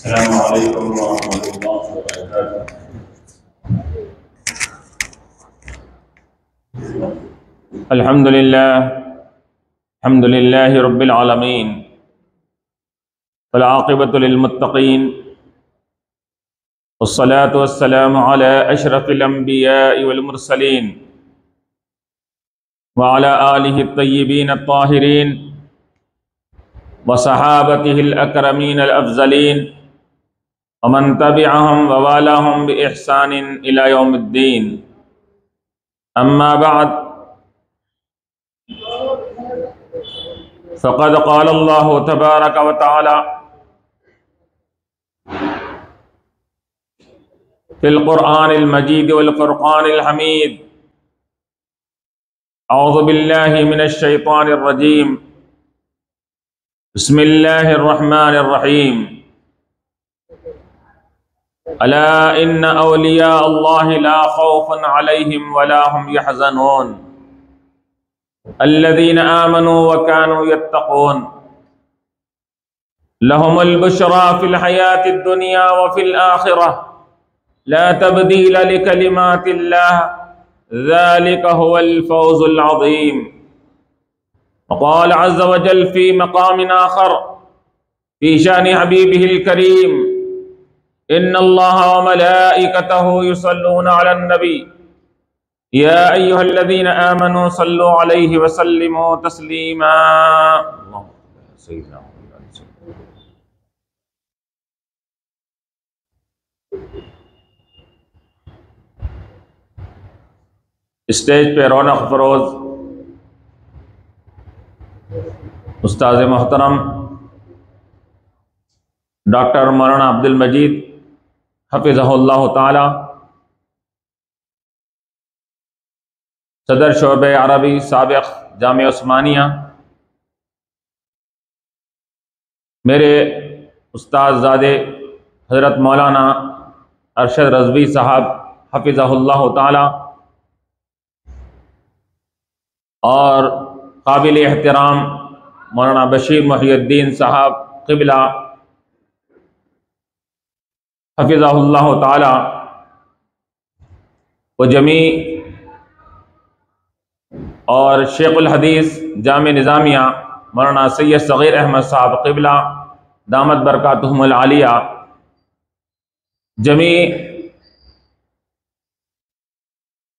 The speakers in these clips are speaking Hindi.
अस्सलामु अलैकुम वरहमतुल्लाहि वबरकातुह। अल्हम्दुलिल्लाहि रब्बिल आलमीन वल आक़िबतु लिल मुत्तक़ीन वस्सलातु वस्सलामु अला अशरफिल अंबियाइ वल मुरसलीन व अला आलिहि अत्तय्यिबीन अत्ताहिरीन व सहाबतिहिल अकरमीन अल अफ़ज़लीन व मन तबिअहुम व वालाहुम बि इहसानिन इला यौमिद्दीन। अम्मा बअद फ़क़द क़ाल अल्लाहु तबारक व तआला फ़िल क़ुरआनिल मजीद वल फ़ुरक़ानिल हमीद। औज़ु बिल्लाहि मिनश शैतानिर रजीम। बिस्मिल्लाहिर रहमानिर रहीम। अला इन्न औलिया अल्लाहि ला खौफ़ुन अलैहिम वला हुम यहज़नून अल्लज़ीना आमनू व कानू यत्तक़ून लहुमुल बुशरा फ़िल हयातिद दुनिया व फ़िल आखिरह ला तब्दील लिकलिमातिल्लाह ज़ालिका हुवल फ़ौज़ुल अज़ीम। क़ाल अज़्ज़ व जल फ़ी मक़ामिन आख़र फ़ी शानि हबीबिहिल करीम इन्नल्लाह व मलाइकतहु युसल्लूना अलन नबी या अय्युहल्लज़ीना आमनू सल्लु अलैहि व सल्लिमू तस्लीमा। स्टेज पे रौनक फरोज उस्ताद मोहतरम डॉक्टर मौलाना अब्दुल मजीद हफ़िज़हुल्लाह ताला, सदर शोबे अरबी साबिक़ जामिया उस्मानिया, मेरे उस्ताद ज़ादे हज़रत मौलाना अरशद रज़वी साहब हफ़िज़हुल्लाह ताला और काबिल एहतराम मौलाना बशीर मुहियुद्दीन साहब क़िबला हफ़िज़हुल्लाह ताला व जमी और शेखुल हदीस जामे निज़ामिया मौलाना सैयद सग़ीर अहमद साहब क़िबला दामत बरकातुहुमुल आलिया, जमी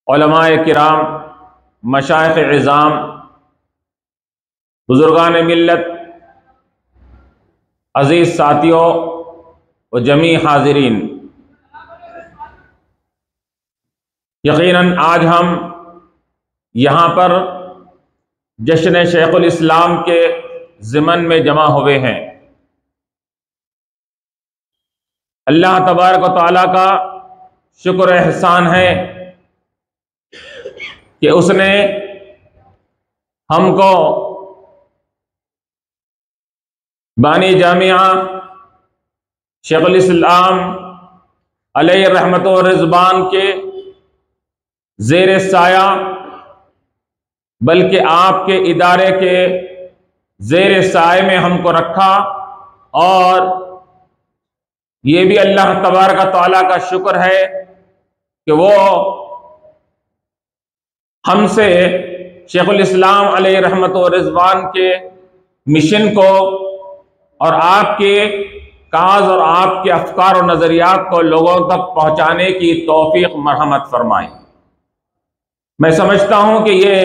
उलमाए किराम, मशाइख़ इज़ाम, बुज़ुर्गान मिल्लत, अज़ीज़ साथियों व जमी हाज़िरीन, यक़ीनन आज हम यहाँ पर जश्न शेखुल इस्लाम के ज़िमन में जमा हुए हैं। अल्लाह तबारक व तआला का शुक्र एहसान है कि उसने हमको बानी जामिया शेखुल इस्लाम अलैहि रहमत व रिज़वान के ज़ेर साया, बल्कि आपके इदारे के ज़ेर साए में हमको रखा। और ये भी अल्लाह तबारक व तआला का शुक्र है कि वो हमसे शेखुल इस्लाम अलैहि रहमत व रिज़वान के मिशन को और आपके काज और आपके अफकार और नज़रियात को लोगों तक पहुँचाने की तौफीक मरहमत फरमाए। मैं समझता हूँ कि ये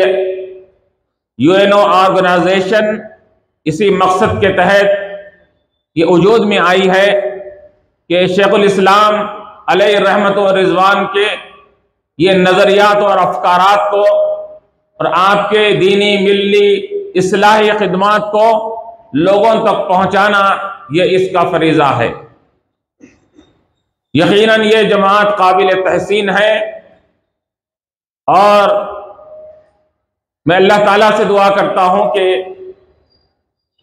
यूएनओ ऑर्गेनाइजेशन इसी मकसद के तहत ये वजूद में आई है कि शेखुल इस्लाम अलैहि रहमत व रिज़वान के ये नज़रियात और अफकारात को और आपके दीनी मिल्ली इस्लाही खिदमात को लोगों तक पहुँचाना ये इसका फरीज़ा है। यकीनन ये जमात काबिल तहसीन है और मैं अल्लाह ताला से दुआ करता हूँ कि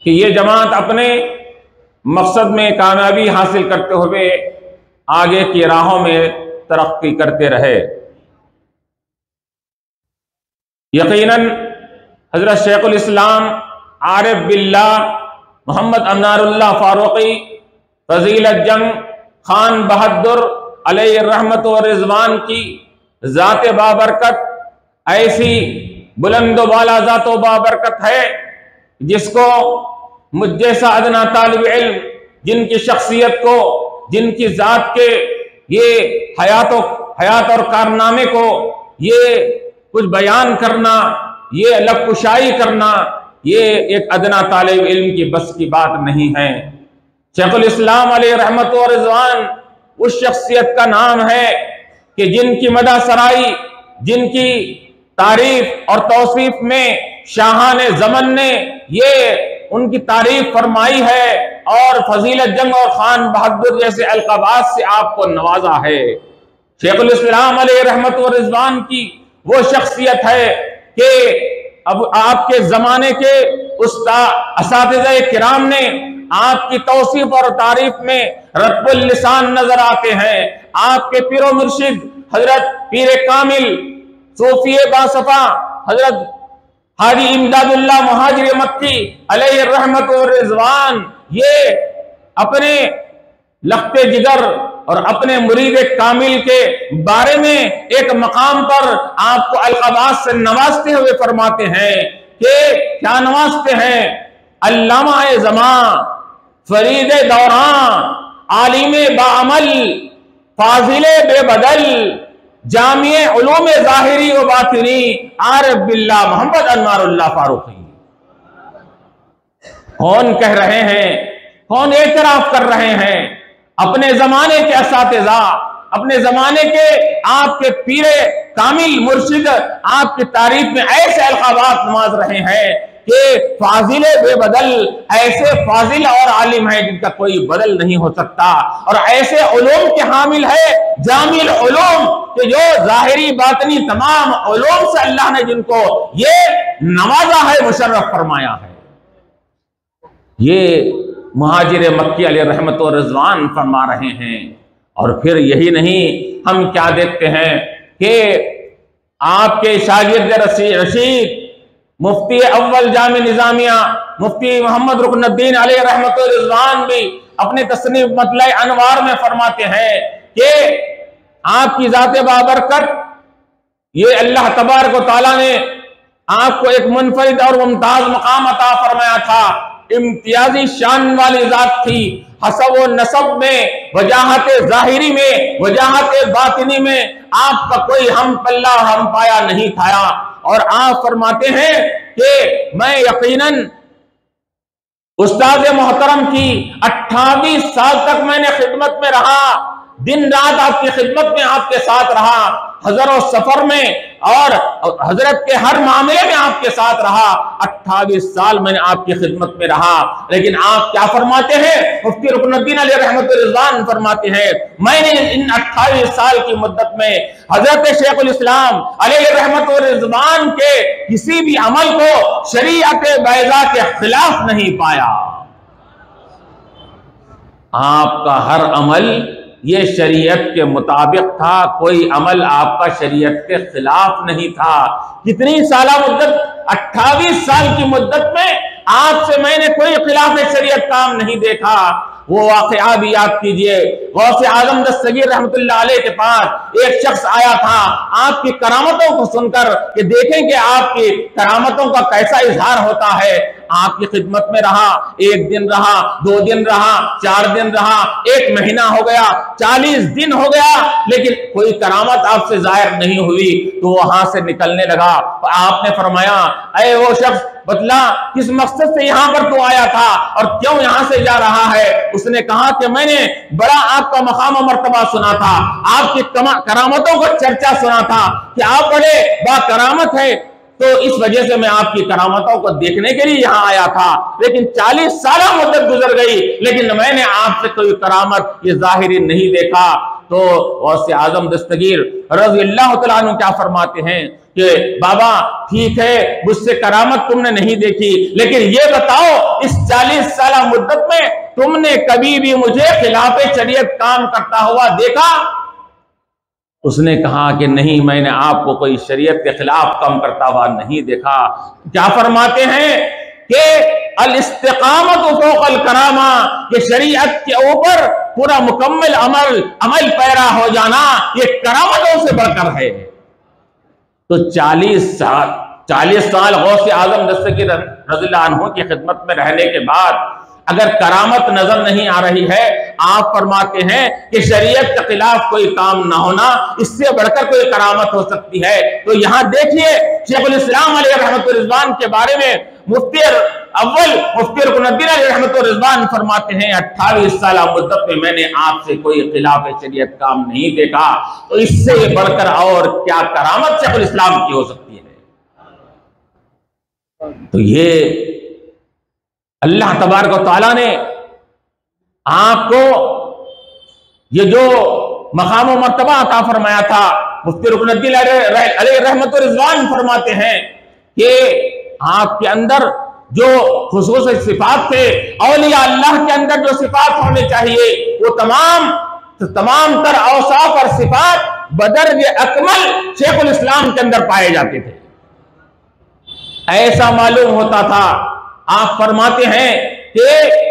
ये जमात अपने मकसद में कामयाबी हासिल करते हुए आगे की राहों में तरक्की करते रहे। यकीनन हज़रत शेखुल इस्लाम आरिफ बिल्लाह मोहम्मद अनारुल्लाह फारूकी फजीलत जंग खान बहादुर अलैहि रहमत व रिजवान की जात बाबरकत ऐसी बुलंद वाला जात बाबरकत है जिसको मुझ जैसा अदना तालिब इल्म जिनकी शख्सियत को, जिनकी जात के ये हयात और कारनामे को ये कुछ बयान करना, ये अलग कुशाई करना, ये एक अदना तालिब इल्म की बस की बात नहीं है। शेखुल इस्लाम अलैहि रहमत व रिजवान उस शख्सियत का नाम है कि जिनकी मदा सराई, जिनकी तारीफ और तौसीफ में शाहाने ज़मन ने ये उनकी तारीफ फरमाई है और फजीलत जंग और खान बहादुर जैसे अलक़ाबात से आपको नवाजा है। शेखुल इस्लाम अलैहि रहमत व रिजवान की वो शख्सियत है कि अब आपके जमाने के असातिज़े किराम ने आपकी तौसीफ और तारीफ में रत्बुल लिसान नजर आते हैं। आपके पीरो मुर्शिद हजरत पीर कामिल सूफिए बासफा हजरत हाजी इमदादुल्लाह मुहाजिर मक्की अलैहि रहमत व रिजवान ये अपने लख्ते जिगर और अपने मुरीद कामिल के बारे में एक मकाम पर आपको अलक़ाबात से नवाजते हुए फरमाते हैं कि क्या नवाजते हैं? अल्लामा ज़मा फरीद दौरान आलिम बाअमल फाजिले बेबदल जामिए उलूम ज़ाहिरी व बातिनी आरिफ बिल्लाह मोहम्मद अनवारुल्लाह फारूकी। कौन कह रहे हैं, कौन एतराफ कर रहे हैं? अपने जमाने के असातिज़ा, अपने जमाने के आपके पीरे कामिल मुर्शिद आपकी तारीफ में ऐसे अलक़ाबात नवाज रहे हैं कि फाजिले बेबदल, ऐसे फाजिल और आलिम है जिनका कोई बदल नहीं हो सकता, और ऐसे उलूम के हामिल है जामिल उलूम कि जो जाहिरी बातनी तमाम उलूम से अल्लाह ने जिनको ये नवाजा है, मुशर्रफ फरमाया है। ये मुहाजिर मक्की अलैहि रहमत व रिजवान फरमा रहे हैं। और फिर यही नहीं, हम क्या देखते हैं कि आपके शागिर्द रशीद मुफ्ती अव्वल जामे निजामिया मुफ्ती मोहम्मद रुकनुद्दीन अलैहि रहमत व रिजवान भी अपने तसनीफ मतले अनवार में फरमाते हैं कि आपकी जाते बाबरकत ये अल्लाह तबारक व तआला ने आपको एक मुनफरिद और मुमताज मकाम अता फरमाया था। इम्तियाजी शान वाली जात थी, हसब व नसब में, वजाहत जाहिरी में, वजाहत बातिनी में आपका कोई हम पल्ला हम पाया नहीं था। और आप फरमाते हैं कि मैं यकीनन उस्ताद मोहतरम की 28 साल तक मैंने खिदमत में रहा, दिन रात आपकी खिदमत में आपके साथ रहा, हजर और सफर में और हजरत के हर मामले में आपके साथ रहा। 28 साल मैंने आपकी खिदमत में रहा। लेकिन आप क्या फरमाते हैं? मुफ्ती रुकनुद्दीन अलैहि रहमत व रिजवान फरमाते हैं, मैंने इन 28 साल की मुद्दत में हजरत शेखुल इस्लाम अलैहि रहमत व रिजवान के किसी भी अमल को शरीयत बैज़ा के खिलाफ नहीं पाया। आपका हर अमल ये शरीयत के मुताबिक था, कोई अमल आपका शरीयत के खिलाफ नहीं था। कितनी साला मुद्दत, 28 साल की मुद्दत में आपसे मैंने कोई खिलाफ शरीयत काम नहीं देखा। वो वाक़या भी याद कीजिए, गौसे आज़म दस्तगीर रहमतुल्लाह अलैह के पास एक शख्स आया था आपकी करामतों को सुनकर कि देखें कि आपकी करामतों का कैसा इजहार होता है। आपकी खिदमत में रहा, 1 दिन रहा, 2 दिन रहा, 4 दिन रहा, 1 महीना हो गया, 40 दिन हो गया, लेकिन कोई करामत आपसे जाहिर नहीं हुई। तो वहां से निकलने लगा। आपने फरमाया, अरे वो शख्स बतला किस मकसद से यहाँ पर तू आया था और क्यों यहाँ से जा रहा है? उसने कहा कि मैंने बड़ा आपका मकाम मर्तबा सुना था, आपकी करामतों को चर्चा सुना था कि आप बड़े बाकरामत है, तो इस वजह से मैं आपकी करामतों को देखने के लिए यहाँ आया था। लेकिन 40 साल मुद्दत गुजर गई, लेकिन मैंने आपसे कोई करामत ये जाहिरी नहीं देखा। तो गौसे आजम दस्तगीर रज़ियल्लाहु तआला अन्हु क्या फरमाते हैं कि बाबा ठीक है, मुझसे करामत तुमने नहीं देखी, लेकिन ये बताओ इस 40 साल मुद्दत में तुमने कभी भी मुझे खिलाफ शरीयत काम करता हुआ देखा? उसने कहा कि नहीं, मैंने आपको कोई शरीयत के खिलाफ काम करता हुआ नहीं देखा। क्या फरमाते हैं कि अल इस्तिकामत फौकल करामा, ये शरीयत के ऊपर पूरा मुकम्मल अमल पैरा हो जाना ये करामतों से बढ़कर है। तो 40 साल गौसे आजम दस्तगीर रज़ियल्लाहु अन्हु की खिदमत में रहने के बाद अगर करामत नजर नहीं आ रही है, आप फरमाते हैं कि शरीयत के खिलाफ कोई काम ना होना इससे बढ़कर कोई करामत हो सकती है। तो यहां देखिए शेखुल इस्लाम अलैहि रहमतुर रिज़वान के बारे में मुफ्ती अव्वल मुफ्ती रुकनुद्दीन अलैहि रहमतुर रिज़वान फरमाते हैं 28 साल मुद्दत में मैंने आपसे कोई खिलाफ शरीयत काम नहीं देखा, तो इससे बढ़कर और क्या करामत शेखुल इस्लाम की हो सकती है। तो ये अल्लाह तबारक व तआला ने आपको ये जो मकाम व मर्तबा अता फरमाया था, मुफ्ती रुकनुद्दीन अलैहि रहमतुर रिज़वान फरमाते हैं कि आपके अंदर जो खुसूस सिफात थे, औलिया अल्लाह के अंदर जो सिफात होने चाहिए वो तमाम तर औसाफ और सिफात बदर्ज अकमल शेखुल इस्लाम के अंदर पाए जाते थे। ऐसा मालूम होता था, आप फरमाते हैं कि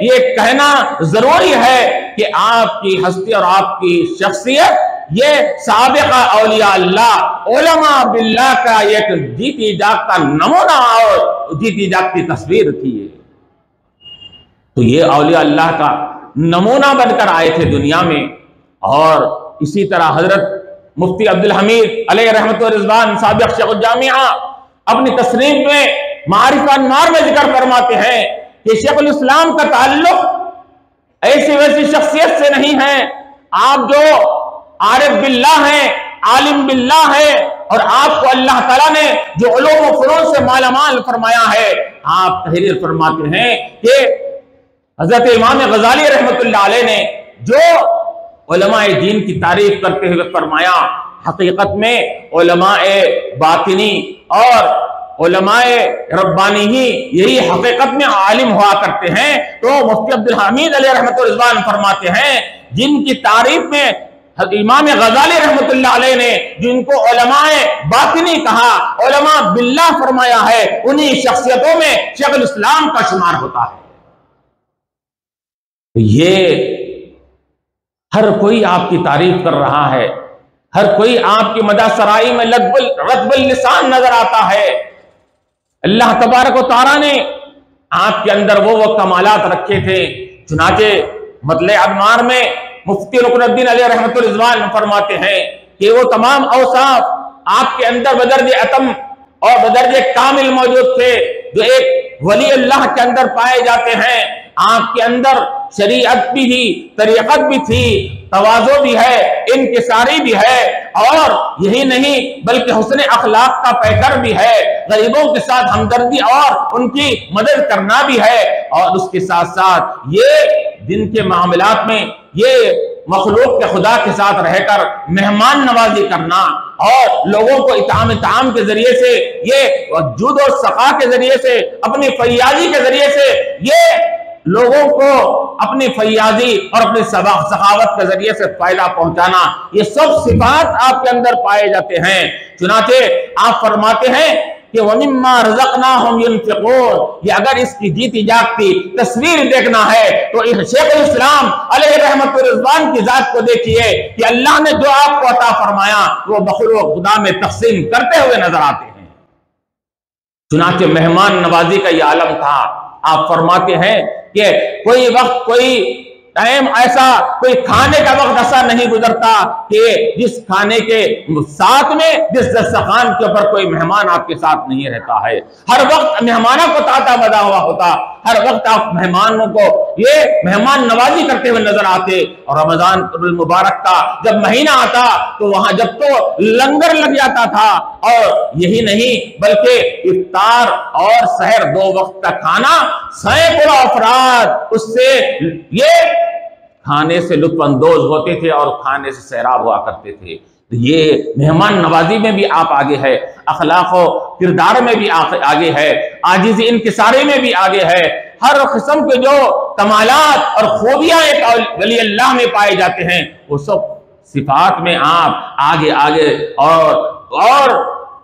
ये कहना जरूरी है कि आपकी हस्ती और आपकी शख्सियत ये साबिका औलिया अल्लाह उलमा बिल्लाह का एक जीती जागता नमूना और जीती जागती तस्वीर थी। तो ये औलिया अल्लाह का नमूना बनकर आए थे दुनिया में। और इसी तरह हजरत मुफ्ती अब्दुल हमीद अलैहि रहमतुर रिज़वान साबिक़ शेखुल जामिया अपनी तस्रीफ में मारिफ अन्वार में जिक्र फरमाते हैं कि शेखुल इस्लाम का ताल्लुक ऐसी वैसी शख्सियत से नहीं है। आप जो आरिफ बिल्लाह हैं, आलिम बिल्लाह है, और आपको अल्लाह ताला ने जो उलूम व फुनून से मालामाल फरमाया है। आप तहरीर फरमाते हैं कि हजरत इमाम गजाली रहमतुल्लाह अलैह ने जो उलमाए दीन की तारीफ करते हुए फरमाया, हकीकत में उलमाए बातिनी और उलमाए रब्बानी ही यही हकीकत में आलिम हुआ करते हैं। तो मुफ्ती अब्दुल हमीद अलैहि रहमतुर रिज़वान फरमाते हैं जिनकी तारीफ में इमाम गजाली रहमतुल्लाह अलैह ने जिनको उलमाए बातिनी कहा, उलमा बिल्लाह फरमाया है, उन्हीं शख्सियतों में शेखुल इस्लाम का शुमार होता है। तो ये हर कोई आपकी तारीफ कर रहा है, हर कोई आपकी मदासराई में रत्बुल लिसान नजर आता है। अल्लाह तबारक व तआला ने आपके अंदर वो कमालात रखे थे। चुनाचे मतले अदमार में मुफ्ती रुकनुद्दीन अलैहि रहमतुर रिज़वान फरमाते हैं कि वो तमाम औसाफ आपके अंदर बदर्ज अतम और बदर्ज कामिल मौजूद थे जो एक वली अल्लाह के अंदर पाए जाते हैं। आपके अंदर शरीयत भी थी, तरीक़त भी थी, तवाज़ो भी है, इनकिसारी भी है, और यही नहीं बल्कि हुस्न अखलाक का पैकर भी है, गरीबों के साथ हमदर्दी और उनकी मदद करना भी है। और उसके साथ साथ ये दिन के मामलात में ये मखलूक के खुदा के साथ रहकर मेहमान नवाजी करना और लोगों को इताम के जरिए से, ये जुद और सखा के जरिए से, अपनी फैयाजी के जरिए से ये लोगों को अपनी फैयाजी और अपनी सखावत के जरिए से फायदा पहुंचाना, ये सब सिफात आपके अंदर पाए जाते हैं। चुनाचे आप फरमाते हैं कि वमिम्मा रज़क़नाहुम युनफ़िक़ून, ये अगर इसकी जीती जागती तस्वीर देखना है तो शेखुल इस्लाम अलैहि रहमतुर रिज़वान की जात को देखिए कि अल्लाह ने जो आपको अता फरमाया वो बखुर खुदा में तक़सीम करते हुए नजर आते हैं। चुनाचे मेहमान नवाजी का ये आलम था। आप फरमाते हैं कि कोई वक्त, कोई टाइम ऐसा, कोई खाने का वक्त ऐसा नहीं गुजरता कि जिस खाने के साथ में जिस दस्तरखान के ऊपर कोई मेहमान आपके साथ नहीं रहता है। हर वक्त मेहमानों को ताता बदा हुआ होता, हर वक्त आप मेहमानों को ये मेहमान नवाजी करते हुए नजर आते। और रमजान मुबारक का जब महीना आता तो वहां जब तो लंगर लग जाता था, और यही नहीं बल्कि इफ्तार और सहर 2 वक्त का खाना, सैकड़ों अफराद उससे ये खाने से लुत्फअंदोज होते थे और खाने से सैराब हुआ करते थे। तो ये मेहमान नवाजी में भी आप आगे है, अखलाक और किरदार में भी आगे है, आजिज़ी इनकिसारी में भी आगे है। हर किस्म के जो कमालात और खूबियां एक वली अल्लाह में पाए जाते हैं वो सब सिफात में आप आगे और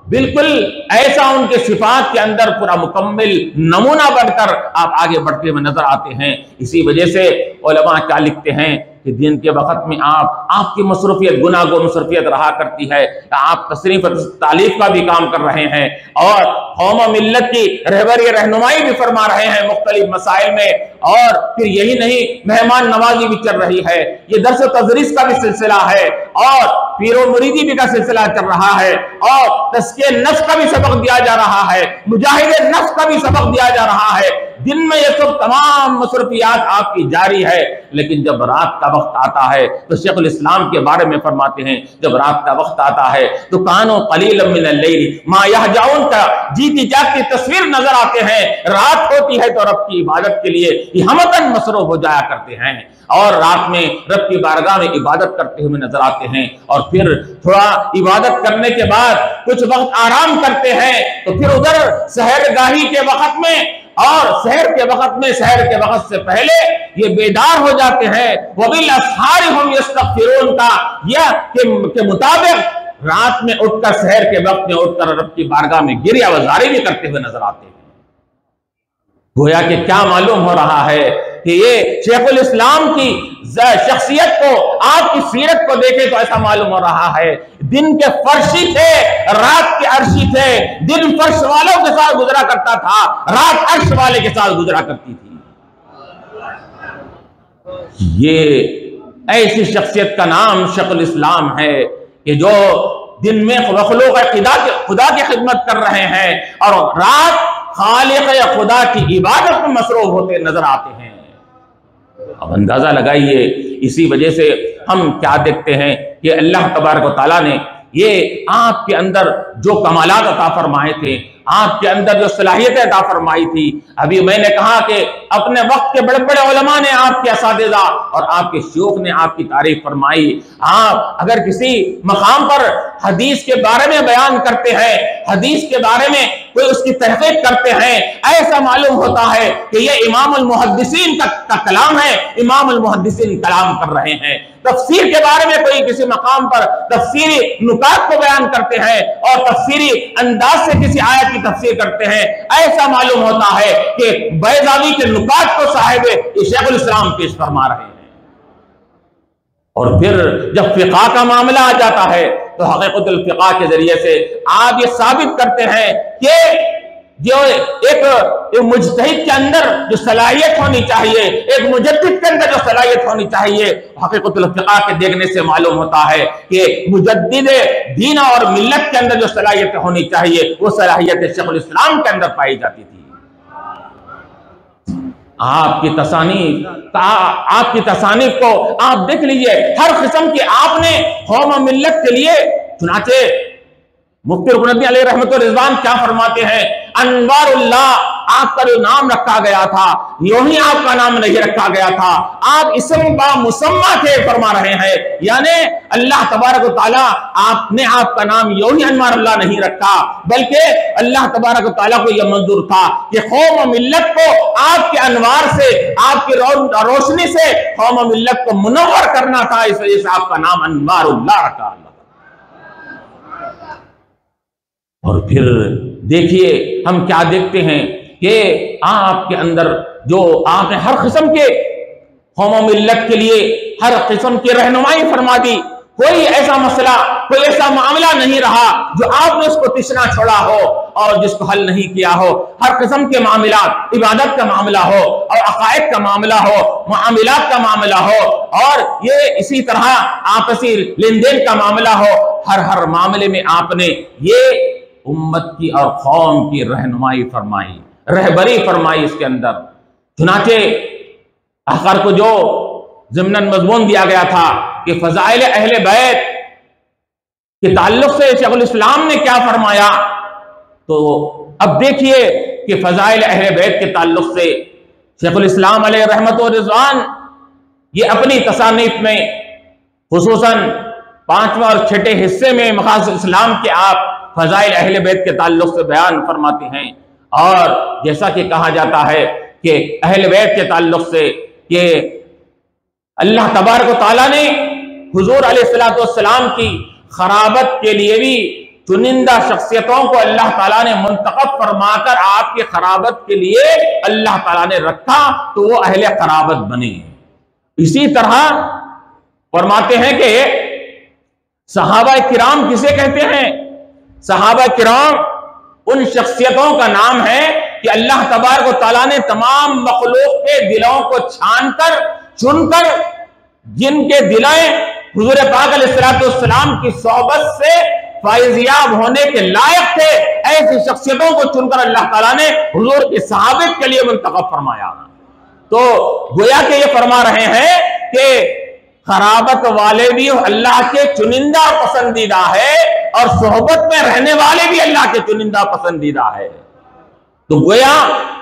बिल्कुल ऐसा उनके सिफात के अंदर पूरा मुकम्मल नमूना बनकर आप आगे बढ़ते हुए नजर आते हैं। इसी वजह से उलमा क्या लिखते हैं कि दिन के वक्त में आपकी मसरूफियत गुनाह गो मसरूफियत रहा करती है, आप तशरीफ तालीफ का भी काम कर रहे हैं और कौम मिल्लत की रहबरी रहनुमाई भी फरमा रहे हैं मुख्तलिफ मसाइल में, और फिर यही नहीं मेहमान नवाजी भी चल रही है, ये दर्स तदरीस का भी सिलसिला है और पीरो मुरीदी भी का सिलसिला चल रहा है और तस्किए नफ्स का भी सबक दिया जा रहा है, मुजाहिदे नफ्स का भी सबक दिया जा रहा है। दिन में ये सब तमाम मसरूफियात आपकी जारी है, लेकिन जब रात का वक्त आता है तो शेखुल इस्लाम के बारे में फरमाते हैं, जब रात का वक्त आता है तो कानो कलीलन मिनल लैल मा यहजाउन का जीती जागती तस्वीर नजर आते हैं। रात होती है तो रब की इबादत के लिए हमतन मसरूफ हो जाया करते हैं और रात में रब की बारगाह में इबादत करते हुए नजर आते हैं, और फिर थोड़ा इबादत करने के बाद कुछ वक्त आराम करते हैं तो फिर उधर सहरगाही के वक्त में और सहर के वक्त में, सहर के वक्त से पहले ये बेदार हो जाते हैं। वबिल अस्हार हुम यस्तगफिरून का यह के मुताबिक रात में उठकर, सहर के वक्त में उठकर रब की बारगाह में गिरिया वजारी भी करते हुए नजर आते हैं। गोया कि क्या मालूम हो रहा है कि ये शेखुल इस्लाम की शख्सियत को, आपकी सीरत को देखे तो ऐसा मालूम हो रहा है दिन के फर्शी थे, रात के अर्शी थे। दिन फर्श वालों के साथ गुजरा करता था, रात अर्श वाले के साथ गुजरा करती थी। ये ऐसी शख्सियत का नाम शेखुल इस्लाम है कि जो दिन में खुदा की खिदमत कर रहे हैं और रात खालिक या खुदा की इबादत में मसरूफ होते नजर आते हैं। अब अंदाजा लगाइए, इसी वजह से हम क्या देखते हैं कि अल्लाह तबारक व तआला ने ये आपके अंदर जो कमालात अता फरमाए थे, आपके अंदर जो सलाहियतें अता फरमाई थी, अभी मैंने कहा कि अपने वक्त के बड़े बड़े उलमा ने, आपके असातिज़ा और आपके शयूख ने आपकी तारीफ फरमाई। आप अगर किसी मकाम पर हदीस के बारे में बयान करते हैं, हदीस के बारे में कोई उसकी तहकीक करते हैं, ऐसा मालूम होता है कि यह इमामुल मुहद्दिसीन का कलाम है, इमामुल मुहद्दिसीन कलाम कर रहे हैं। तफसीर के बारे में कोई किसी मकाम पर तफसीरी नुकात को बयान करते हैं और तफसीरी अंदाज से किसी आयत की तफसीर करते हैं, ऐसा मालूम होता है कि बैज़ावी के नुकात को साहिब शेखुल इस्लाम पेश फरमा रहे हैं। और फिर जब फिक़ा का मामला आ जाता है तो हक़ीक़तुल फ़िक़ा के जरिए से आप ये साबित करते हैं कि जो एक मुज्तहिद के अंदर जो सलाहियत होनी चाहिए, एक मुजद्दिद के अंदर जो सलाहियत होनी चाहिए, हक़ीक़तुल फ़िक़ा के देखने से मालूम होता है कि मुजद्दिद दीन और मिल्लत के अंदर जो सलाहियत होनी चाहिए वो सलाहियत शेखुल इस्लाम के अंदर पाई जाती थी। आपकी तसानीफ को आप देख लीजिए, हर किस्म की आपने कौम मिल्लत के लिए, चुनाचे मुफ्ती रुकनुद्दीन अलैहि रहमत व रिज़वान क्या फरमाते हैं, अनवारुल्लाह आपका जो नाम रखा गया था यूं ही आपका नाम नहीं रखा गया था, आप इसम बा मुसम्मा थे फरमा रहे हैं, यानी अल्लाह तबारक व तआला आपने आपका नाम यूं ही अनवारुल्लाह नहीं रखा, बल्कि अल्लाह तबारक व तआला को यह मंजूर था कि कौम मिल्लत को आपके अनवार से, आपकी रोशनी से कौम मिल्लत को मुनव्वर करना था, इस वजह से आपका नाम अनवारुल्लाह रखा। और फिर देखिए हम क्या देखते हैं कि आपके अंदर जो आपने हर किस्म के कौम मिल्लत के लिए हर किस्म की रहनुमाई फरमा दी। कोई ऐसा मसला, कोई ऐसा मामला नहीं रहा जो आपने उसको तिश्ना छोड़ा हो और जिसको हल नहीं किया हो। हर किस्म के मामला, इबादत का मामला हो और अकायद का मामला हो, मामलात का मामला हो और ये इसी तरह आपसी लेन देन का मामला हो, हर मामले में आपने ये उम्मत की और कौम की रहनुमाई फरमाई, रहबरी फरमाई इसके अंदर। चुनाचे आखिर को जो ज़िम्नन मज़मून दिया गया था कि फ़ज़ाइल अहले बैत के ताल्लुक से शेखुल इस्लाम ने क्या फरमाया, तो अब देखिए कि फ़ज़ाइल अहले बैत के ताल्लुक से शेखुल इस्लाम अलैहि रहमत व रिज़वान ये अपनी तसानीफ में खुसूसन 5वें और 6ठे हिस्से में मक़ासिद इस्लाम के आप फ़ज़ाइल अहले बैत के ताल्लुक से बयान फरमाते हैं। और जैसा कि कहा जाता है कि अहले बैत के ताल्लुक से ये अल्लाह तबारक व तआला ने हुज़ूर अलैहिस्सलातु वस्सलाम की खराबत के लिए भी चुनिंदा शख्सियतों को अल्लाह ताला ने मुंतखब फरमाकर आपके खराबत के लिए अल्लाह ताला ने रखा, तो वो अहले खराबत बने। इसी तरह फरमाते हैं कि सहाबा किराम किसे कहते हैं? सहाबा किराम उन शख्सियतों का नाम है कि अल्लाह तबारक व तआला ने तमाम मखलूक के दिलों को छानकर चुनकर, जिनके दिलें हुजूर पाक अलैहिस्सलाम की सोहबत से फायजियाब होने के लायक थे, ऐसी शख्सियतों को चुनकर अल्लाह ताला ने हुजूर के सहाबे के लिए मुंतखब फरमाया। तो गोया के ये फरमा रहे हैं कि खराबत वाले भी अल्लाह के चुनिंदा पसंदीदा है और सोहबत में रहने वाले भी अल्लाह के चुनिंदा पसंदीदा है। तो गोया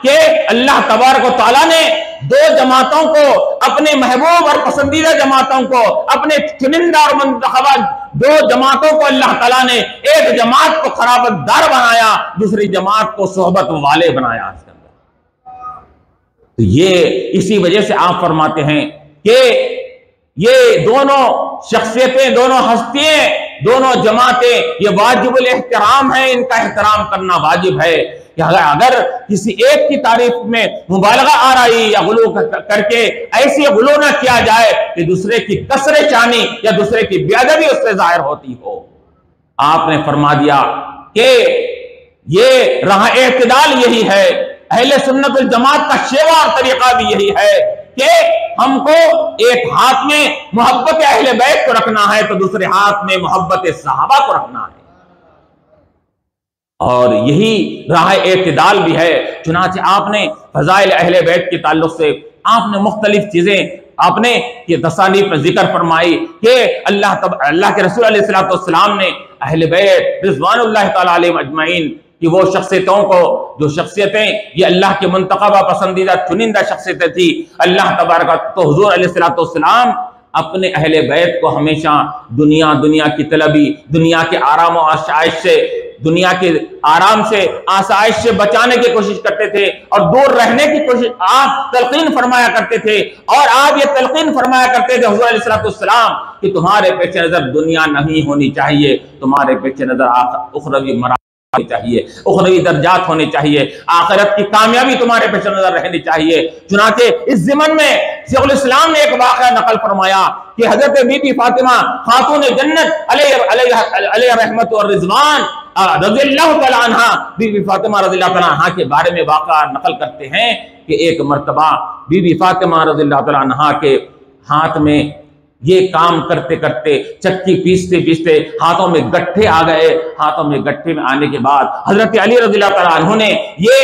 कि अल्लाह तबारक व तआला ने दो जमातों को, अपने महबूब और पसंदीदा जमातों को, अपने चुनिंदा और मुंतखबा दो जमातों को अल्लाह ताला ने एक जमात को खराबतदार बनाया, दूसरी जमात को सोहबत वाले बनाया। तो ये इसी वजह से आप फरमाते हैं कि ये दोनों शख्सियतें, दोनों हस्तियां, दोनों जमातें ये वाजिबुल एहतराम है, इनका एहतराम करना वाजिब है। कि अगर किसी एक की तारीफ में मुबालगा आ रही या गुलू करके ऐसी गुलू ना किया जाए कि दूसरे की कसरे चानी या दूसरे की बेअदबी उससे जाहिर होती हो। आपने फरमा दिया कि ये राह एतदाल यही है, अहले सुन्नत वल जमात का शेवा और तरीका भी यही है कि हमको एक हाथ में मोहब्बत अहले बैत को रखना है तो दूसरे हाथ में मोहब्बत सहाबा को रखना है, और यही राह एतदाल भी है। चुनाचे आपने फजाइल अहले बैत के ताल्लुक से आपने मुख्तलिफ चीजें आपने ये तसानीफ में जिक्र फरमाई कि अल्लाह के रसूल अलैहिस्सलाम ने अहले बैत रिज़वानुल्लाह तआला अलैहिम अजमईन कि वो शख्सियतों को, जो शख्सियतें ये अल्लाह के मुंतखबा पसंदीदा चुनिंदा शख्सियतें थी, अल्लाह तबारक, तो हुजूर अलैहिस्सलाम अपने अहले बैत को हमेशा दुनिया की तलबी, दुनिया के आराम और आसाइश से, दुनिया के आराम से आसाइश से बचाने की कोशिश करते थे और दूर रहने की कोशिश आप तलकीन फरमाया करते थे। और आप ये तलकीन फरमाया करते थे हुजूर अलैहिस्सलाम कि तुम्हारे पेश नजर दुनिया नहीं होनी चाहिए, तुम्हारे पेश नजर उखरवी मरा चाहिए, उखरवी दर्जात होने चाहिए, आखिरत की कामयाबी तुम्हारे पेश नजर रहनी चाहिए। चुनाचे इस ज़िमन में शेखुल इस्लाम ने एक वाक़या नकल फरमाया कि हजरत बीबी फातिमा खातून जन्नत अलैहा रहमत और रिजवान रज़ियल्लाहु तआला अन्हा, बीबी फातिमा रज़ियल्लाहु तआला अन्हा के बारे में वाक़या नकल करते हैं कि एक मर्तबा बीबी फातिमा रज़ियल्लाहु तआला अन्हा के हाथ में ये काम करते करते, चक्की पीसते पीसते हाथों में गट्ठे आ गए। हाथों में गट्ठे में आने के बाद हजरत अली रज़ियल्लाहु तआला अन्हु ने ये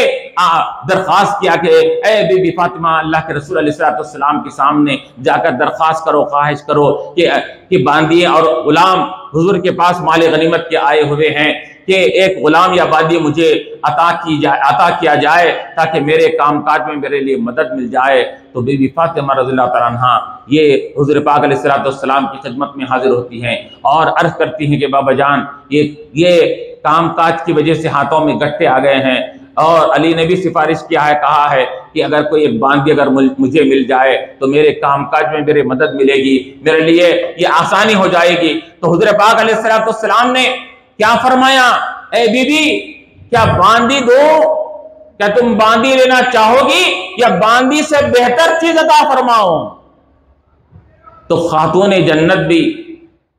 दरख्वास्त किया कि ए बीबी फातिमा, अल्लाह के रसूल अलैहिस्सलाम के सामने जाकर दरख्वास्त करो, ख्वाहिश करो कि बांदिए और गुलाम हुजूर के पास माल गनीमत के आए हुए हैं कि एक गुलाम या बादी मुझे अता किया जाए ताकि मेरे कामकाज में मेरे लिए मदद मिल जाए। तो बीबी फातिमा रज़ियल्लाहु तआला अन्हा ये हुज़ूर पाक अलैहिस्सलाम की खिदमत में हाजिर होती हैं और अर्ज करती हैं कि बाबा जान, ये कामकाज की वजह से हाथों में गट्ठे आ गए हैं और अली ने भी सिफारिश किया है, कहा है कि अगर कोई एक बांदी अगर मुझे मिल जाए तो मेरे कामकाज में मेरी मदद मिलेगी, मेरे लिए ये आसानी हो जाएगी। तो हुज़ूर पाक अलैहिस्सलाम ने क्या फरमाया, ए बीबी क्या बांदी दो, क्या तुम बांदी लेना चाहोगी या बांदी से बेहतर चीज अता फरमाओ? तो खातून जन्नत भी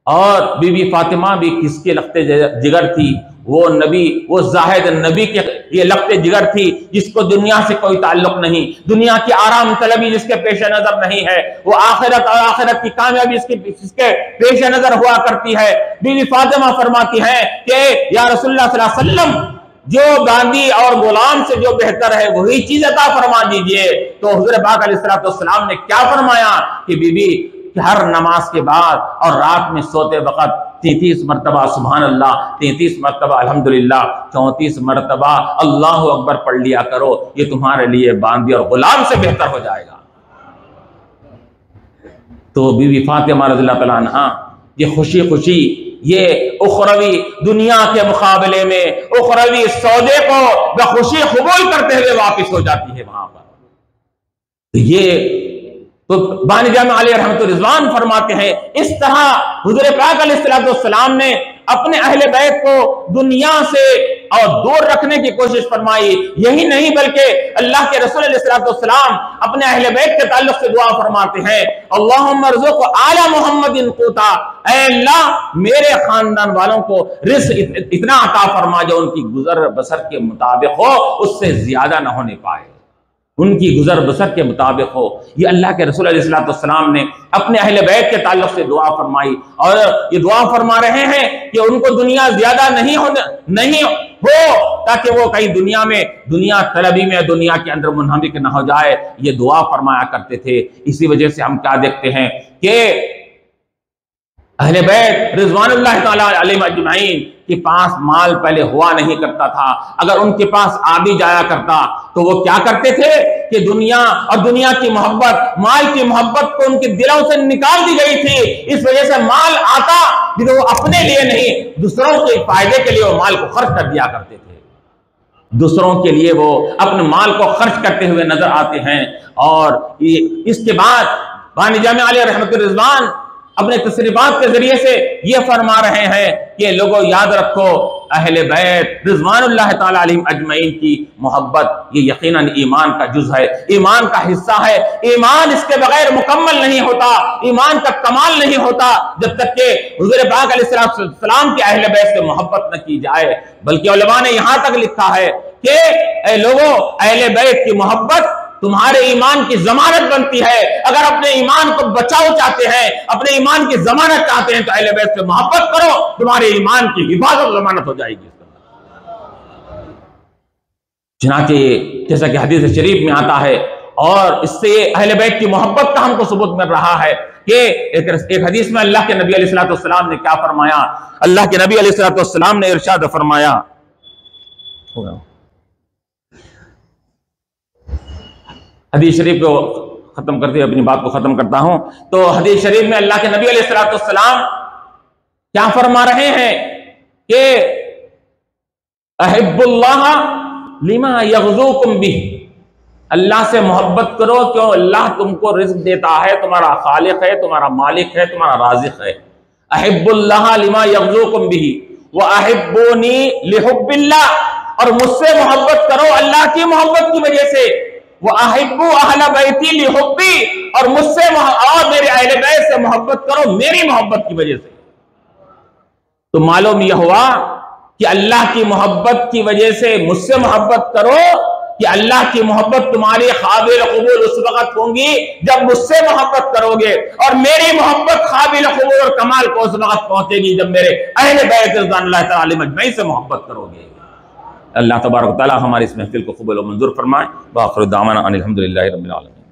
और बीबी फातिमा भी किसके लख्ते जिगर थी? वो नबी, वो जाहिद नबी के ये लख्ते जिगर थी जिसको दुनिया से कोई ताल्लुक नहीं, दुनिया की आराम तलबी जिसके पेश नजर नहीं है, वो आखिरत और आखिरत की कामयाबी जिसके पेश नजर हुआ करती है। बीवी फातिमा फरमाती है कि या रसूलुल्लाह सल्लल्लाहु अलैहि वसल्लम, जो बांदी और गुलाम से जो बेहतर है वही चीज अता फरमा दीजिए। तो हुज़ूर पाक अलैहिस्सलाम ने क्या फरमाया कि बीबी हर नमाज के बाद और रात में सोते वक्त 33 मरतबा सुभान अल्लाह, 33 मरतबा अल्हम्दुलिल्लाह, 34 मरतबा अल्लाहु अकबर पढ़ लिया करो, ये तुम्हारे लिए बांदी और गुलाम से बेहतर हो जाएगा। तो बीवी फातिमा रज़ियल्लाहु तआला अन्हा ये खुशी खुशी ये उखरवी दुनिया के मुकाबले में उखरवी सौदे को बखुशी कबूल करते हुए वापिस हो जाती है वहां पर। तो ये तो बानी जामे अलैहि रहमतुर रिज़वान फरमाते हैं, इस तरह हुज़ूर पाक अलैहिस्सलाम ने अपने अहले बैत को दुनिया से और दूर रखने की कोशिश फरमाई। यही नहीं बल्कि अल्लाह के रसूल अलैहि सलाम अपने अहले बैत के ताल्लुक से दुआ फरमाते हैं, अल्लाहुम्मा अर्ज़ुक़ आला मुहम्मदिन क़ूता, ऐ अल्लाह मेरे खानदान वालों को रिज़्क़ इतना अता फरमा जो उनकी गुजर बसर के मुताबिक हो, उससे ज्यादा ना होने पाए, उनकी गुजर बसर के मुताबिक हो। ये अल्लाह के रसूल अलैहिस्सलाम ने अपने अहले बैत के ताल्लुक से दुआ फरमाई और ये दुआ फरमा रहे हैं कि उनको दुनिया ज्यादा नहीं हो ताकि वो कहीं दुनिया तलबी में दुनिया के अंदर मुनहमिक ना हो जाए। ये दुआ फरमाया करते थे। इसी वजह से हम क्या देखते हैं कि अहले बैत रिज़वानुल्लाह ताला अलैहिम अजमईन के पास माल पहले हुआ नहीं करता था। अगर उनके पास आ भी जाया करता तो वो क्या करते थे कि दुनिया और दुनिया की मोहब्बत, माल की मोहब्बत को उनके दिलों से निकाल दी गई थी। इस वजह से माल आता भी तो वो अपने लिए नहीं, दूसरों के फायदे के लिए वो माल को खर्च कर दिया करते थे। दूसरों के लिए वो अपने माल को खर्च करते हुए नजर आते हैं। और इसके बाद बानी जामिया आलिया रहमतुर रिज़वान अपने तसरीफात के जरिए से ये फरमा रहे हैं कि लोगों याद रखो, अहले बैत रिज़वानुल्लाह ताला अलैहिम अजमईन की मोहब्बत ये यकीनन ईमान का जुज़ है, ईमान का हिस्सा है। ईमान इसके बगैर मुकम्मल नहीं होता, ईमान का कमाल नहीं होता जब तक कि हुज़ूर पाक अलैहिस्सलाम के अहले बैत से मोहब्बत न की जाए। बल्कि उलमा ने यहां तक लिखा है कि ऐ लोगों, अहले बैत की मोहब्बत तुम्हारे ईमान की जमानत बनती है। अगर अपने ईमान को बचाओ चाहते हैं, अपने ईमान की जमानत चाहते हैं तो अहले बैत से मोहब्बत करो, तुम्हारे ईमान की हिफाजत जमानत हो जाएगी। चुनांचे जैसा कि हदीस शरीफ में आता है और इससे अहले बैत की मोहब्बत का हमको सबूत मिल रहा है कि एक हदीस में अल्लाह के नबी अलैहिस्सलाम ने क्या फरमाया। अल्लाह के नबी अलैहिस्सलाम ने इरशाद फरमाया, हदीस शरीफ को खत्म करते हुए अपनी बात को खत्म करता हूं। तो हदीस शरीफ में अल्लाह के नबी अलैहिस्सलाम क्या फरमा रहे हैं कि अहिब्बुल्लाह लिमा यग़ज़ूकुम बिह, अल्लाह से मोहब्बत करो क्यों अल्लाह तुमको रिज़्क़ देता है, तुम्हारा खालिक है, तुम्हारा मालिक है, तुम्हारा राज़िक़ है। अहिब्बुल्लाह लिमा यग़ज़ूकुम बिह व अहिब्बूनी लिहुब्बिल्लाह, और मुझसे मोहब्बत करो अल्लाह की मोहब्बत की वजह से। वो अहिब्बु अहला बैती लिहुब्बी, और मुझसे और मेरे अहले बैत से मोहब्बत करो मेरी मोहब्बत की वजह से। तो मालूम यह हुआ कि अल्लाह की मोहब्बत की वजह से मुझसे मोहब्बत करो कि अल्लाह की मोहब्बत तुम्हारी काबिल कबूल उस वक्त होंगी जब मुझसे मोहब्बत करोगे, और मेरी मोहब्बत काबिल कबूल और कमाल को उस वक्त पहुंचेगी जब मेरे अहले बैत रिज़वानुल्लाह ताला अलैहिम अजमईन से मोहब्बत करोगे। अल्लाह तबारक व तआला हमारी इस महफिल को कबूल और मंजूर फरमाए। व आखिर दावाना अनिल हम्दुलिल्लाहि रब्बिल आलमीन।